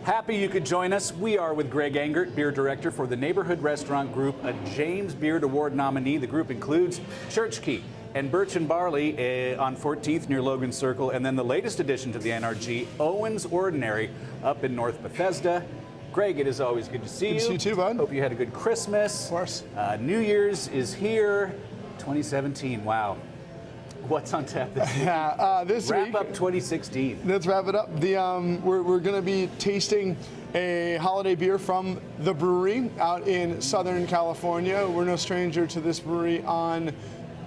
Happy you could join us. We are with Greg Engert, beer director for the Neighborhood Restaurant Group, a James Beard Award nominee. The group includes Church Key and Birch and Barley on 14th near Logan Circle, and then the latest addition to the NRG, Owen's Ordinary, up in North Bethesda. Greg, it is always good to see you. Good to see you too, bud. Hope you had a good Christmas. Of course. New Year's is here. 2017, wow. What's on tap this week? This Wrap week, up 2016. Let's wrap it up. We're going to be tasting a holiday beer from the Bruery out in Southern California. We're no stranger to this brewery on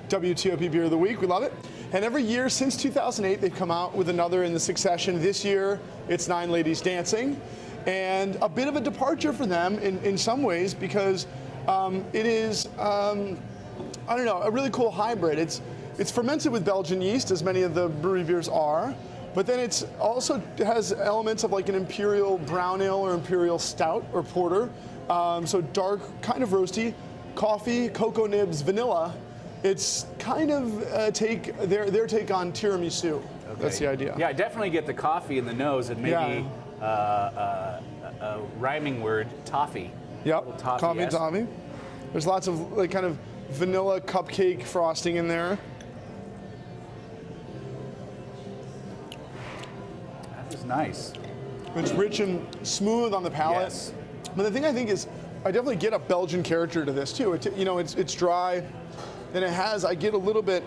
WTOP Beer of the Week. We love it. And every year since 2008, they've come out with another in the succession. This year, it's Nine Ladies Dancing. And a bit of a departure for them in some ways because it is, I don't know, a really cool hybrid. It's fermented with Belgian yeast, as many of the brewery beers are, but then it's also has elements of like an imperial brown ale or imperial stout or porter. So dark, kind of roasty, coffee, cocoa nibs, vanilla. It's kind of their take on tiramisu. Okay. That's the idea. Yeah, I definitely get the coffee in the nose and maybe a rhyming word, toffee. Yep, coffee and toffee. There's lots of like kind of vanilla cupcake frosting in there. Nice. It's rich and smooth on the palate. Yes. But the thing I think is, I definitely get a Belgian character to this too. It's dry, and I get a little bit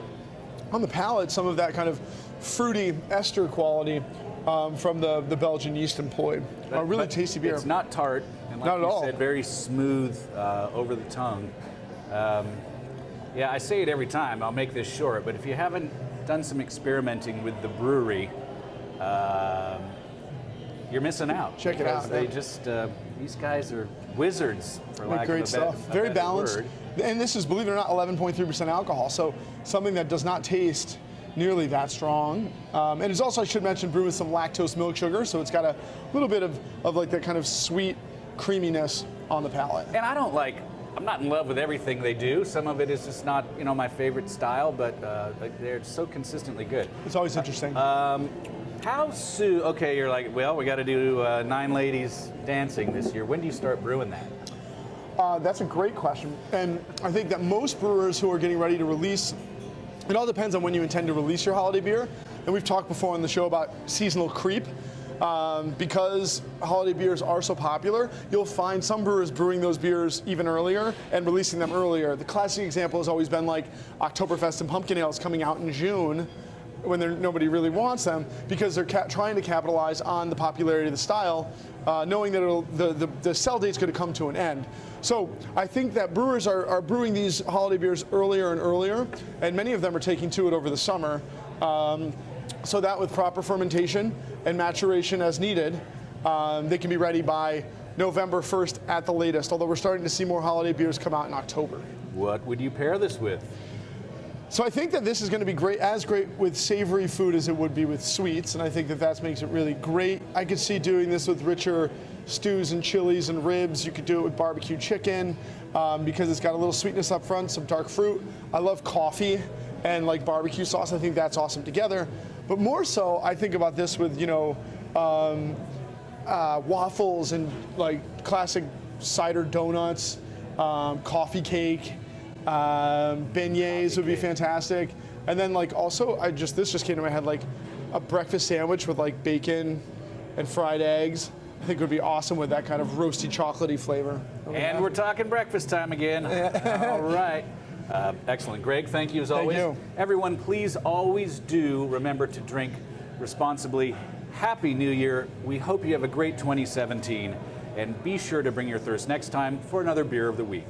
on the palate some of that kind of fruity ester quality from the Belgian yeast employed. A really tasty beer. It's not tart, and like not at all. Said, very smooth over the tongue. Yeah, I say it every time. I'll make this short, but if you haven't done some experimenting with the Bruery, you're missing out. Check it out. They just these guys are wizards, for lack of a Very balanced. word. And this is, believe it or not, 11.3% alcohol. So something that does not taste nearly that strong. And it's also, I should mention, brewed with some lactose milk sugar. So it's got a little bit of like that kind of sweet creaminess on the palate. And I'm not in love with everything they do. Some of it is just not, my favorite style, but they're so consistently good. It's always interesting. How soon? Okay, you're like, well, we got to do Nine Ladies Dancing this year. When do you start brewing that? That's a great question. And I think that most brewers who are getting ready to release, it all depends on when you intend to release your holiday beer. And we've talked before on the show about seasonal creep. Because holiday beers are so popular, you'll find some brewers brewing those beers even earlier and releasing them earlier. The classic example has always been like Oktoberfest and pumpkin ales coming out in June when nobody really wants them because they're trying to capitalize on the popularity of the style, knowing that the sell date's going to come to an end. So I think that brewers are brewing these holiday beers earlier and earlier, and many of them are taking to it over the summer. So that with proper fermentation and maturation as needed, they can be ready by November 1st at the latest, although we're starting to see more holiday beers come out in October. What would you pair this with? So I think that this is going to be great with savory food as it would be with sweets, and I think that makes it really great. I could see doing this with richer stews and chilies and ribs. You could do it with barbecue chicken because it's got a little sweetness up front, some dark fruit. I love coffee and like barbecue sauce. I think that's awesome together. But more so, I think about this with, waffles and like classic cider donuts, coffee cake, beignets would be fantastic. And then like also, this just came to my head, like a breakfast sandwich with like bacon and fried eggs. I think would be awesome with that kind of roasty chocolatey flavor. And we're talking breakfast time again. All right. Excellent. Greg, thank you as always. Thank you. Everyone, please always do remember to drink responsibly. Happy New Year. We hope you have a great 2017. And be sure to bring your thirst next time for another Beer of the Week.